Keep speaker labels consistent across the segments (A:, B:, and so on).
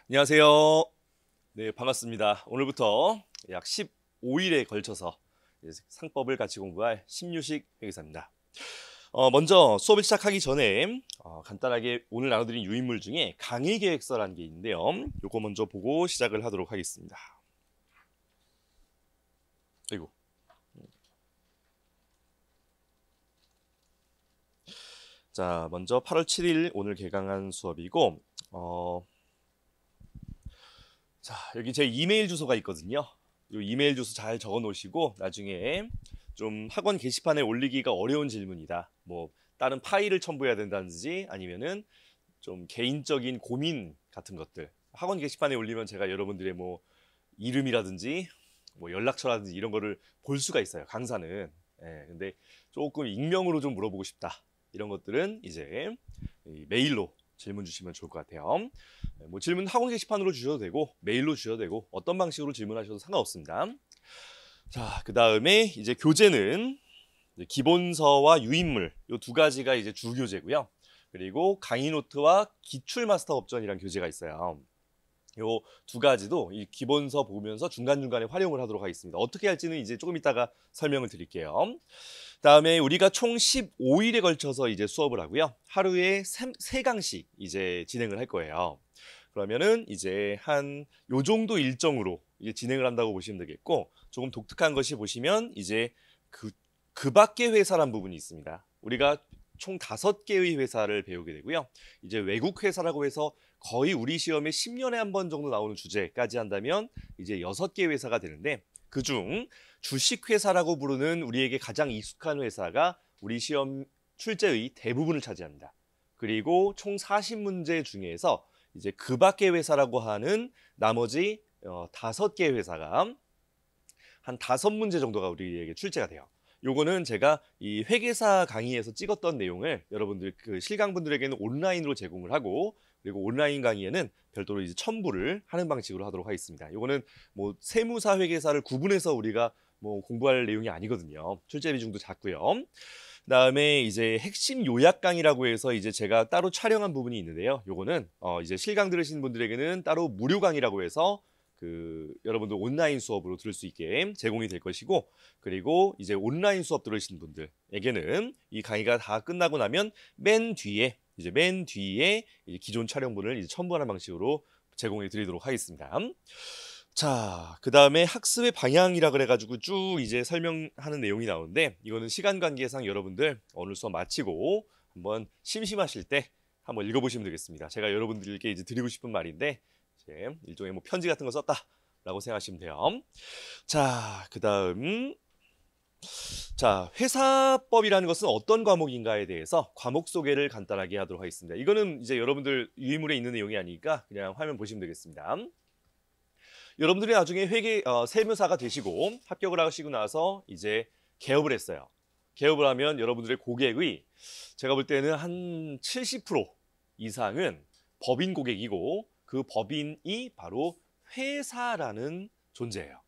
A: 안녕하세요. 네, 반갑습니다. 오늘부터 약 15일에 걸쳐서 상법을 같이 공부할 심유식 회계사입니다. 먼저 수업을 시작하기 전에 간단하게 오늘 나눠드린 유인물 중에 강의 계획서라는 게 있는데요. 요거 먼저 보고 시작을 하도록 하겠습니다. 그리고 자, 먼저 8월 7일 오늘 개강한 수업이고 자, 여기 제 이메일 주소가 있거든요. 이 이메일 주소 잘 적어 놓으시고 나중에 좀 학원 게시판에 올리기가 어려운 질문이다. 뭐 다른 파일을 첨부해야 된다든지 아니면은 좀 개인적인 고민 같은 것들 학원 게시판에 올리면 제가 여러분들의 뭐 이름이라든지 뭐 연락처라든지 이런 거를 볼 수가 있어요. 강사는. 근데 조금 익명으로 좀 물어보고 싶다. 이런 것들은 이제 메일로 질문 주시면 좋을 것 같아요. 뭐 질문 학원 게시판으로 주셔도 되고 메일로 주셔도 되고 어떤 방식으로 질문하셔도 상관없습니다. 자, 그 다음에 이제 교재는 이제 기본서와 유인물 이 두 가지가 이제 주 교재고요. 그리고 강의 노트와 기출 마스터 업전이란 교재가 있어요. 요 두 가지도 이 기본서 보면서 중간중간에 활용을 하도록 하겠습니다. 어떻게 할지는 이제 조금 이따가 설명을 드릴게요. 다음에 우리가 총 15일에 걸쳐서 이제 수업을 하고요. 하루에 3강씩 이제 진행을 할 거예요. 그러면은 이제 한 요 정도 일정으로 이제 진행을 한다고 보시면 되겠고, 조금 독특한 것이 보시면 이제 그 밖의 회사란 부분이 있습니다. 우리가 총 5개의 회사를 배우게 되고요. 이제 외국 회사라고 해서 거의 우리 시험에 10년에 한 번 정도 나오는 주제까지 한다면 이제 6개 회사가 되는데, 그중 주식회사라고 부르는 우리에게 가장 익숙한 회사가 우리 시험 출제의 대부분을 차지합니다. 그리고 총 40문제 중에서 이제 그 밖의 회사라고 하는 나머지 5개 회사가 한 5문제 정도가 우리에게 출제가 돼요. 요거는 제가 이 회계사 강의에서 찍었던 내용을 여러분들 그 실강분들에게는 온라인으로 제공을 하고, 그리고 온라인 강의에는 별도로 이제 첨부를 하는 방식으로 하도록 하겠습니다. 요거는 뭐 세무사 회계사를 구분해서 우리가 뭐 공부할 내용이 아니거든요. 출제 비중도 작고요. 그다음에 이제 핵심 요약 강의라고 해서 이제 제가 따로 촬영한 부분이 있는데요. 요거는 이제 실강 들으신 분들에게는 따로 무료 강의라고 해서 여러분들 온라인 수업으로 들을 수 있게 제공이 될 것이고, 그리고 이제 온라인 수업 들으신 분들에게는 이 강의가 다 끝나고 나면 맨 뒤에 이제 기존 촬영분을 이제 첨부하는 방식으로 제공해 드리도록 하겠습니다. 자, 그 다음에 학습의 방향이라 그래가지고 쭉 이제 설명하는 내용이 나오는데, 이거는 시간 관계상 여러분들 오늘 수업 마치고 한번 심심하실 때 한번 읽어보시면 되겠습니다. 제가 여러분들께 이제 드리고 싶은 말인데, 이제 일종의 뭐 편지 같은 거 썼다라고 생각하시면 돼요. 자, 그 다음. 자, 회사법이라는 것은 어떤 과목인가에 대해서 과목 소개를 간단하게 하도록 하겠습니다. 이거는 이제 여러분들 유인물에 있는 내용이 아니니까 그냥 화면 보시면 되겠습니다. 여러분들이 나중에 세무사가 되시고 합격을 하시고 나서 이제 개업을 했어요. 개업을 하면 여러분들의 고객의 제가 볼 때는 한 70% 이상은 법인 고객이고, 그 법인이 바로 회사라는 존재예요.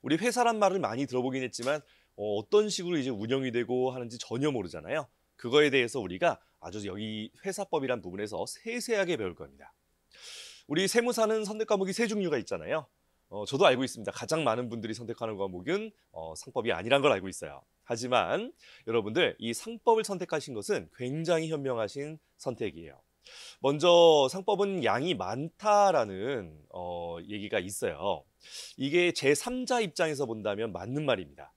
A: 우리 회사란 말을 많이 들어보긴 했지만 어떤 식으로 이제 운영이 되고 하는지 전혀 모르잖아요. 그거에 대해서 우리가 아주 여기 회사법이란 부분에서 세세하게 배울 겁니다. 우리 세무사는 선택 과목이 세 종류가 있잖아요. 저도 알고 있습니다. 가장 많은 분들이 선택하는 과목은 상법이 아니란 걸 알고 있어요. 하지만 여러분들 이 상법을 선택하신 것은 굉장히 현명하신 선택이에요. 먼저 상법은 양이 많다라는 얘기가 있어요. 이게 제3자 입장에서 본다면 맞는 말입니다.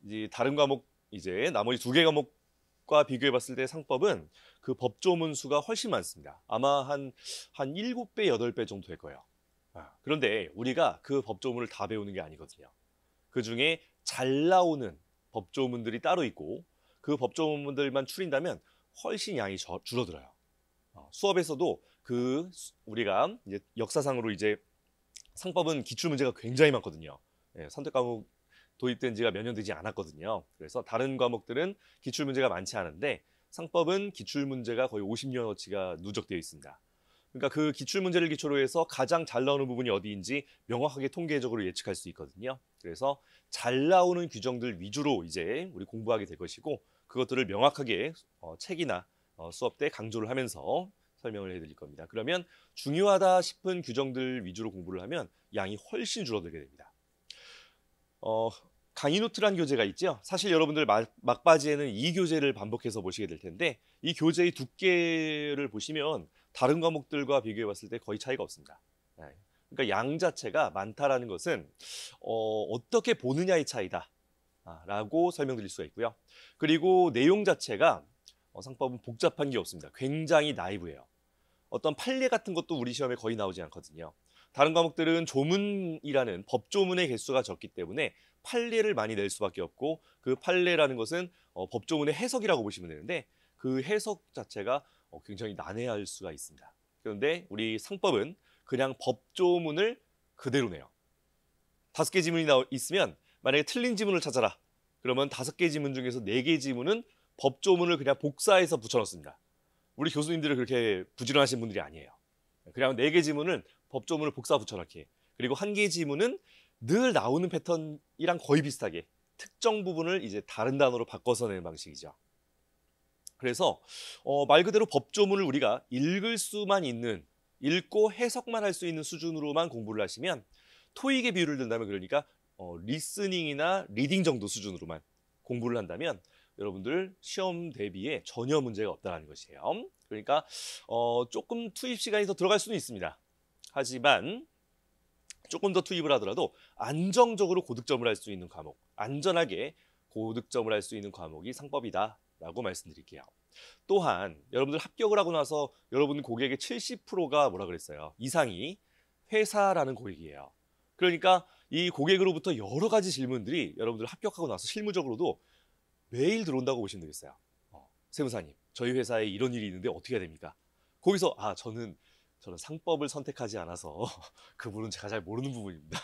A: 이제 다른 과목 이제 나머지 2개 과목과 비교해 봤을 때 상법은 그 법조문 수가 훨씬 많습니다. 아마 한 7배, 8배 정도 될 거예요. 그런데 우리가 그 법조문을 다 배우는 게 아니거든요. 그중에 잘 나오는 법조문들이 따로 있고, 그 법조문들만 추린다면 훨씬 양이 줄어들어요. 수업에서도 우리가 이제 역사상으로 이제 상법은 기출 문제가 굉장히 많거든요. 선택 과목 도입된 지가 몇 년 되지 않았거든요. 그래서 다른 과목들은 기출 문제가 많지 않은데 상법은 기출 문제가 거의 50년어치가 누적되어 있습니다. 그러니까 그 기출 문제를 기초로 해서 가장 잘 나오는 부분이 어디인지 명확하게 통계적으로 예측할 수 있거든요. 그래서 잘 나오는 규정들 위주로 이제 우리 공부하게 될 것이고, 그것들을 명확하게 책이나 수업 때 강조를 하면서 설명을 해드릴 겁니다. 그러면 중요하다 싶은 규정들 위주로 공부를 하면 양이 훨씬 줄어들게 됩니다. 강의 노트란 교재가 있죠. 사실 여러분들 막바지에는 이 교재를 반복해서 보시게 될 텐데 이 교재의 두께를 보시면 다른 과목들과 비교해 봤을 때 거의 차이가 없습니다. 네. 그러니까 양 자체가 많다라는 것은 어떻게 보느냐의 차이다 라고 설명드릴 수가 있고요. 그리고 내용 자체가 상법은 복잡한 게 없습니다. 굉장히 나이브해요. 어떤 판례 같은 것도 우리 시험에 거의 나오지 않거든요. 다른 과목들은 조문이라는 법조문의 개수가 적기 때문에 판례를 많이 낼 수밖에 없고 그 판례라는 것은 법조문의 해석이라고 보시면 되는데 그 해석 자체가 굉장히 난해할 수가 있습니다. 그런데 우리 상법은 그냥 법조문을 그대로 내요. 5개 지문이 있으면 만약에 틀린 지문을 찾아라. 그러면 5개 지문 중에서 4개 지문은 법조문을 그냥 복사해서 붙여넣습니다. 우리 교수님들은 그렇게 부지런하신 분들이 아니에요. 그냥 4개 지문을 법조문을 복사 붙여넣기. 그리고 1개 지문은 늘 나오는 패턴이랑 거의 비슷하게 특정 부분을 이제 다른 단어로 바꿔서 내는 방식이죠. 그래서 말 그대로 법조문을 우리가 읽을 수만 있는, 읽고 해석만 할 수 있는 수준으로만 공부를 하시면 토익의 비율을 든다면 그러니까 리스닝이나 리딩 정도 수준으로만 공부를 한다면 여러분들 시험 대비에 전혀 문제가 없다는 것이에요. 그러니까 조금 투입 시간이 더 들어갈 수는 있습니다. 하지만 조금 더 투입을 하더라도 안정적으로 고득점을 할 수 있는 과목, 안전하게 고득점을 할 수 있는 과목이 상법이다라고 말씀드릴게요. 또한 여러분들 합격을 하고 나서 여러분 고객의 70%가 뭐라 그랬어요? 이상이 회사라는 고객이에요. 그러니까 이 고객으로부터 여러 가지 질문들이 여러분들 합격하고 나서 실무적으로도 매일 들어온다고 보시면 되겠어요. 세무사님, 저희 회사에 이런 일이 있는데 어떻게 해야 됩니까? 거기서 저는 상법을 선택하지 않아서 그 부분은 제가 잘 모르는 부분입니다.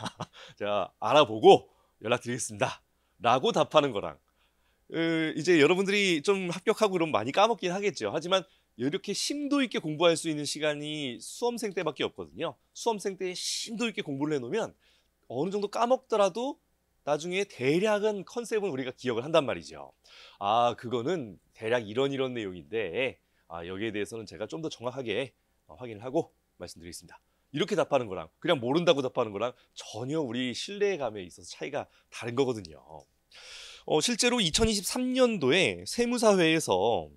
A: 제가 알아보고 연락드리겠습니다. 라고 답하는 거랑 이제 여러분들이 좀 합격하고 그럼 많이 까먹긴 하겠죠. 하지만 이렇게 심도 있게 공부할 수 있는 시간이 수험생 때밖에 없거든요. 수험생 때 심도 있게 공부를 해놓으면 어느 정도 까먹더라도 나중에 대략은 컨셉은 우리가 기억을 한단 말이죠. 그거는 대략 이런 내용인데 여기에 대해서는 제가 좀 더 정확하게 확인을 하고 말씀드리겠습니다. 이렇게 답하는 거랑 그냥 모른다고 답하는 거랑 전혀 우리 신뢰감에 있어서 차이가 다른 거거든요. 실제로 2023년도에 세무사회에서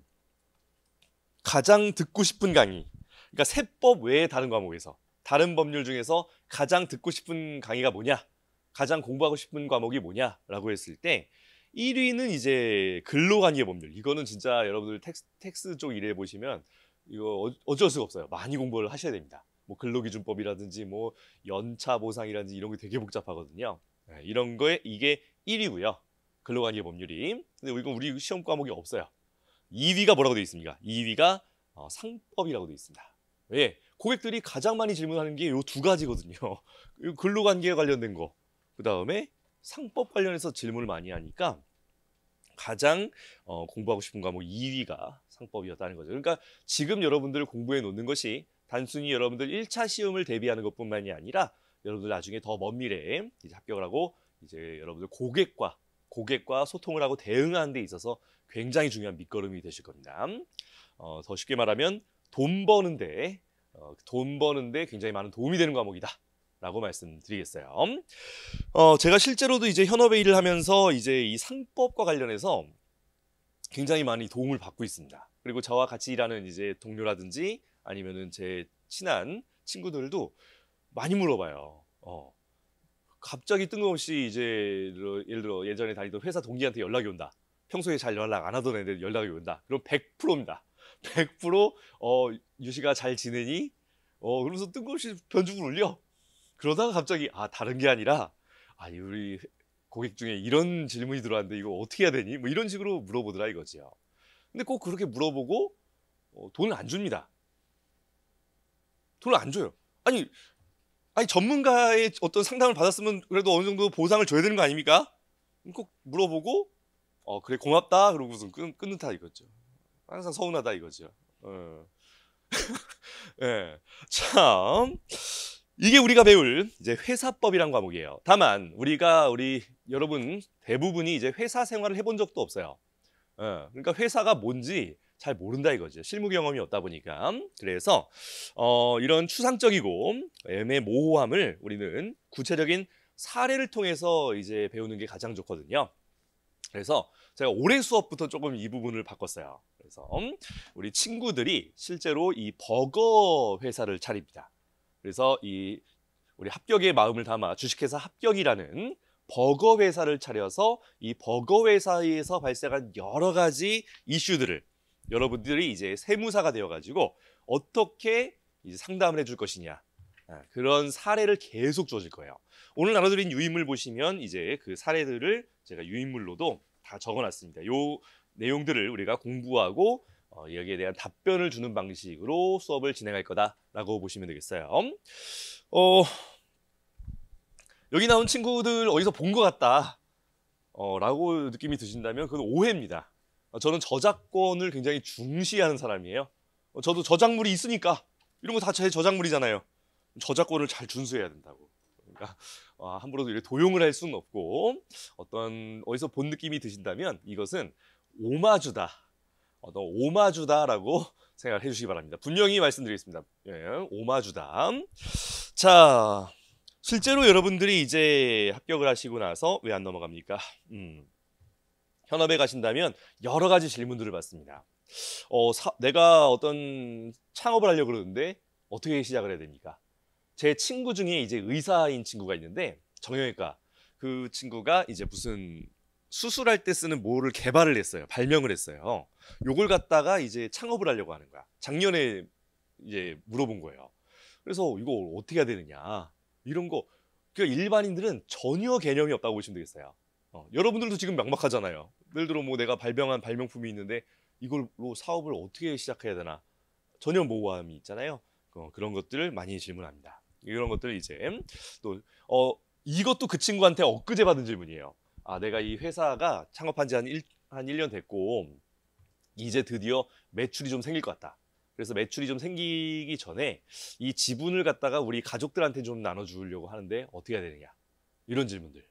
A: 가장 듣고 싶은 강의, 그러니까 세법 외에 다른 과목에서 다른 법률 중에서 가장 듣고 싶은 강의가 뭐냐, 가장 공부하고 싶은 과목이 뭐냐라고 했을 때 1위는 이제 근로관계 법률. 이거는 진짜 여러분들 텍스 쪽 일해 보시면 이거 어쩔 수가 없어요. 많이 공부를 하셔야 됩니다. 뭐 근로기준법이라든지 뭐 연차 보상이라든지 이런 게 되게 복잡하거든요. 이런 거에 이게 1위고요. 근로관계 법률이. 근데 이건 우리 시험 과목이 없어요. 2위가 뭐라고 되어 있습니까? 2위가 상법이라고 되어 있습니다. 왜? 고객들이 가장 많이 질문하는 게 이 두 가지거든요. 근로관계에 관련된 거. 그 다음에 상법 관련해서 질문을 많이 하니까 가장 공부하고 싶은 과목 2위가 상법이었다는 거죠. 그러니까 지금 여러분들 공부해 놓는 것이 단순히 여러분들 1차 시험을 대비하는 것뿐만이 아니라 여러분들 나중에 더 먼 미래에 이제 합격을 하고 이제 여러분들 고객과 소통을 하고 대응하는 데 있어서 굉장히 중요한 밑거름이 되실 겁니다. 더 쉽게 말하면 돈 버는데 굉장히 많은 도움이 되는 과목이다. 라고 말씀드리겠어요. 제가 실제로도 이제 현업에 일을 하면서 이제 이 상법과 관련해서 굉장히 많이 도움을 받고 있습니다. 그리고 저와 같이 일하는 이제 동료라든지 아니면은 제 친한 친구들도 많이 물어봐요. 갑자기 뜬금없이 이제 예를 들어 예전에 다니던 회사 동기한테 연락이 온다. 평소에 잘 연락 안 하던 애들 연락이 온다. 그럼 100%입니다. 100% 유시가 잘 지내니? 그러면서 뜬금없이 변죽을 올려. 그러다가 갑자기 다른 게 아니라 우리 고객 중에 이런 질문이 들어왔는데 이거 어떻게 해야 되니? 뭐 이런 식으로 물어보더라 이거지요. 근데 꼭 그렇게 물어보고 돈을 안 줍니다. 돈을 안 줘요. 아니 전문가의 어떤 상담을 받았으면 그래도 어느 정도 보상을 줘야 되는 거 아닙니까? 꼭 물어보고 그래 고맙다 그러고서 끊는다 이거죠. 항상 서운하다 이거죠. 예. 참 이게 우리가 배울 이제 회사법이란 과목이에요. 다만 우리 여러분 대부분이 이제 회사 생활을 해본 적도 없어요. 그러니까 회사가 뭔지 잘 모른다 이거죠. 실무 경험이 없다 보니까. 그래서 이런 추상적이고 애매모호함을 우리는 구체적인 사례를 통해서 이제 배우는 게 가장 좋거든요. 그래서 제가 올해 수업부터 조금 이 부분을 바꿨어요. 그래서 우리 친구들이 실제로 이 버거 회사를 차립니다. 그래서 이 우리 합격의 마음을 담아 주식회사 합격이라는 버거 회사를 차려서 이 버거 회사에서 발생한 여러 가지 이슈들을 여러분들이 이제 세무사가 되어가지고 어떻게 이제 상담을 해줄 것이냐, 그런 사례를 계속 주어질 거예요. 오늘 나눠드린 유인물 보시면 이제 그 사례들을 제가 유인물로도 다 적어놨습니다. 요 내용들을 우리가 공부하고 여기에 대한 답변을 주는 방식으로 수업을 진행할 거다라고 보시면 되겠어요. 여기 나온 친구들 어디서 본 것 같다 라고 느낌이 드신다면 그건 오해입니다. 저는 저작권을 굉장히 중시하는 사람이에요. 저도 저작물이 있으니까 이런 거 다 제 저작물이잖아요. 저작권을 잘 준수해야 된다고. 그러니까 함부로 이렇게 도용을 할 수는 없고, 어디서 본 느낌이 드신다면 이것은 오마주다, 오마주다라고 생각을 해주시기 바랍니다. 분명히 말씀드리겠습니다. 예, 오마주다. 자, 실제로 여러분들이 이제 합격을 하시고 나서 왜 안 넘어갑니까? 현업에 가신다면 여러 가지 질문들을 받습니다. 내가 어떤 창업을 하려고 그러는데 어떻게 시작을 해야 됩니까? 제 친구 중에 이제 의사인 친구가 있는데, 정형외과, 그 친구가 이제 무슨 수술할 때 쓰는 뭐를 개발을 했어요. 발명을 했어요. 요걸 갖다가 이제 창업을 하려고 하는 거야. 작년에 이제 물어본 거예요. 그래서 이거 어떻게 해야 되느냐, 이런 거. 그러니까 일반인들은 전혀 개념이 없다고 보시면 되겠어요. 여러분들도 지금 막막하잖아요. 예를 들어 뭐 내가 발명한 발명품이 있는데 이걸로 사업을 어떻게 시작해야 되나, 전혀 모호함이 있잖아요. 그런 것들을 많이 질문합니다. 이런 것들을 이제 또 이것도 그 친구한테 엊그제 받은 질문이에요. 내가 이 회사가 창업한 지 한 1년 됐고 이제 드디어 매출이 좀 생길 것 같다. 그래서 매출이 좀 생기기 전에 이 지분을 갖다가 우리 가족들한테 좀 나눠주려고 하는데 어떻게 해야 되느냐, 이런 질문들.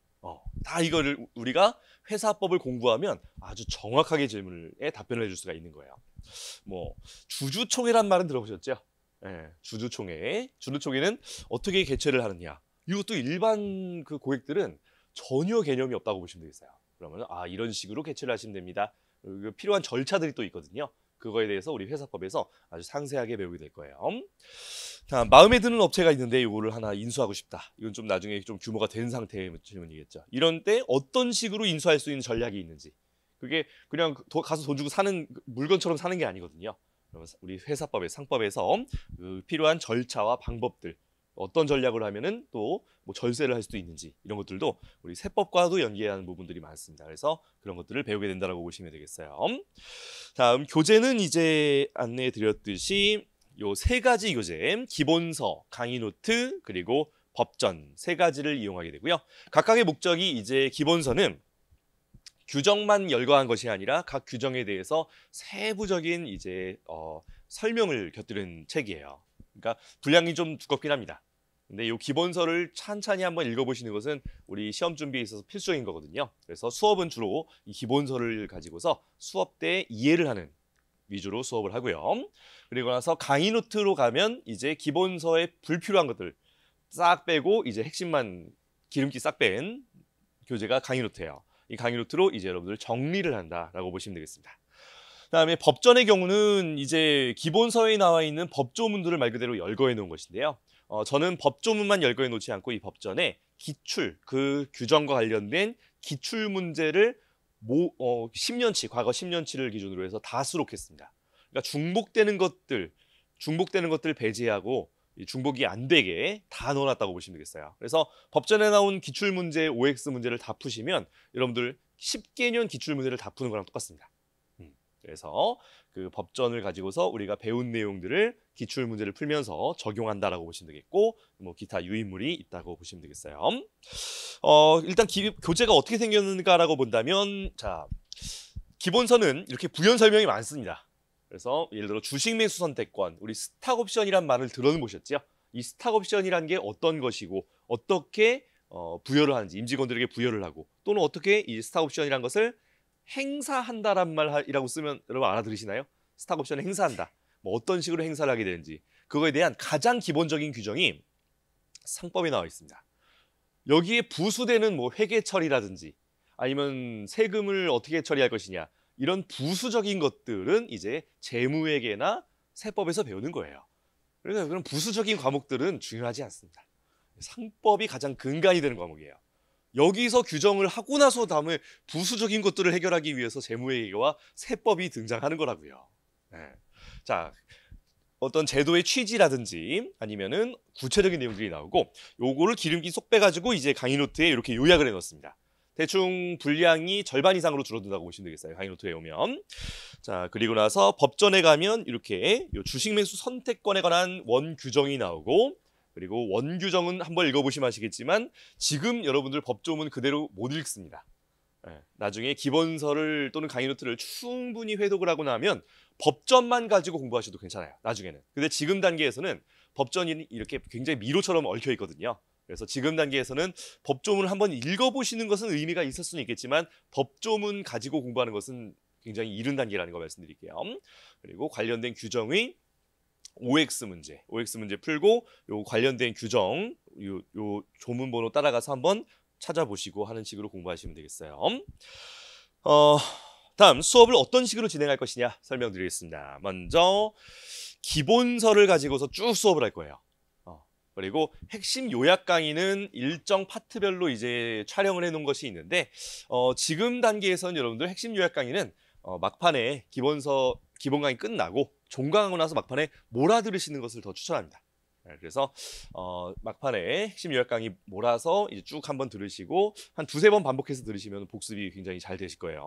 A: 다 이거를 우리가 회사법을 공부하면 아주 정확하게 질문에 답변을 해줄 수가 있는 거예요. 뭐 주주총회란 말은 들어보셨죠? 예, 주주총회는 어떻게 개최를 하느냐, 이것도 일반 그 고객들은 전혀 개념이 없다고 보시면 되겠어요. 그러면 이런 식으로 개최를 하시면 됩니다. 필요한 절차들이 또 있거든요. 그거에 대해서 우리 회사법에서 아주 상세하게 배우게 될 거예요. 자, 마음에 드는 업체가 있는데 이거를 하나 인수하고 싶다. 이건 좀 나중에 좀 규모가 된 상태의 질문이겠죠. 이런 때 어떤 식으로 인수할 수 있는 전략이 있는지. 그게 그냥 가서 돈 주고 사는 물건처럼 사는 게 아니거든요. 우리 회사법의 상법에서 그 필요한 절차와 방법들, 어떤 전략을 하면은 또 뭐 절세를 할 수도 있는지, 이런 것들도 우리 세법과도 연계하는 부분들이 많습니다. 그래서 그런 것들을 배우게 된다고 보시면 되겠어요. 다음 교재는 이제 안내해 드렸듯이 요 세 가지 교재, 기본서, 강의 노트, 그리고 법전 세 가지를 이용하게 되고요. 각각의 목적이 이제 기본서는 규정만 열거한 것이 아니라 각 규정에 대해서 세부적인 이제 설명을 곁들인 책이에요. 그러니까 분량이 좀 두껍긴 합니다. 근데 이 기본서를 찬찬히 한번 읽어보시는 것은 우리 시험 준비에 있어서 필수적인 거거든요. 그래서 수업은 주로 이 기본서를 가지고서 수업 때 이해를 하는 위주로 수업을 하고요. 그리고 나서 강의 노트로 가면 이제 기본서에 불필요한 것들 싹 빼고 이제 핵심만 기름기 싹 뺀 교재가 강의 노트예요. 이 강의 노트로 이제 여러분들 정리를 한다라고 보시면 되겠습니다. 그다음에 법전의 경우는 이제 기본서에 나와 있는 법조문들을 말 그대로 열거해 놓은 것인데요. 저는 법조문만 열거해 놓지 않고 이 법전에 기출, 그 규정과 관련된 기출 문제를 10년치, 과거 10년치를 기준으로 해서 다 수록했습니다. 그러니까 중복되는 것들 배제하고 중복이 안 되게 다 넣어놨다고 보시면 되겠어요. 그래서 법전에 나온 기출문제, OX 문제를 다 푸시면 여러분들 10개년 기출문제를 다 푸는 거랑 똑같습니다. 그래서 그 법전을 가지고서 우리가 배운 내용들을 기출문제를 풀면서 적용한다라고 보시면 되겠고, 뭐 기타 유인물이 있다고 보시면 되겠어요. 일단 교재가 어떻게 생겼는가라고 본다면, 자, 기본서는 이렇게 부연 설명이 많습니다. 그래서 예를 들어 주식 매수 선택권, 우리 스탁 옵션이란 말을 들어보셨죠? 이 스탁 옵션이란 게 어떤 것이고 어떻게 부여를 하는지, 임직원들에게 부여를 하고, 또는 어떻게 이 스탁 옵션이란 것을 행사한다란 말이라고 쓰면 여러분 알아들으시나요? 스탁 옵션을 행사한다. 뭐 어떤 식으로 행사를 하게 되는지 그거에 대한 가장 기본적인 규정이 상법에 나와 있습니다. 여기에 부수되는 뭐 회계 처리라든지 아니면 세금을 어떻게 처리할 것이냐 이런 부수적인 것들은 이제 재무회계나 세법에서 배우는 거예요. 그러니까 그런 부수적인 과목들은 중요하지 않습니다. 상법이 가장 근간이 되는 과목이에요. 여기서 규정을 하고 나서 다음에 부수적인 것들을 해결하기 위해서 재무회계와 세법이 등장하는 거라고요. 네. 자, 어떤 제도의 취지라든지 아니면은 구체적인 내용들이 나오고 요거를 기름기 쏙 빼가지고 이제 강의 노트에 이렇게 요약을 해놓습니다. 대충 분량이 절반 이상으로 줄어든다고 보시면 되겠어요. 강의 노트에 오면. 자, 그리고 나서 법전에 가면 이렇게 요 주식 매수 선택권에 관한 원 규정이 나오고 그리고 원 규정은 한번 읽어보시면 아시겠지만 지금 여러분들 법조문 그대로 못 읽습니다. 나중에 기본서를 또는 강의 노트를 충분히 회독을 하고 나면 법전만 가지고 공부하셔도 괜찮아요. 나중에는. 근데 지금 단계에서는 법전이 이렇게 굉장히 미로처럼 얽혀 있거든요. 그래서 지금 단계에서는 법조문을 한번 읽어보시는 것은 의미가 있을 수는 있겠지만 법조문 가지고 공부하는 것은 굉장히 이른 단계라는 거 말씀드릴게요. 그리고 관련된 규정의 OX 문제 풀고 요 관련된 규정 요 조문 번호 따라가서 한번 찾아보시고 하는 식으로 공부하시면 되겠어요. 다음 수업을 어떤 식으로 진행할 것이냐 설명드리겠습니다. 먼저 기본서를 가지고서 쭉 수업을 할 거예요. 그리고 핵심 요약 강의는 일정 파트별로 이제 촬영을 해놓은 것이 있는데 지금 단계에서는 여러분들 핵심 요약 강의는 막판에 기본 강의 끝나고 종강하고 나서 막판에 몰아들으시는 것을 더 추천합니다. 그래서 막판에 핵심 요약 강의 몰아서 이제 쭉 한번 들으시고 한 두세 번 반복해서 들으시면 복습이 굉장히 잘 되실 거예요.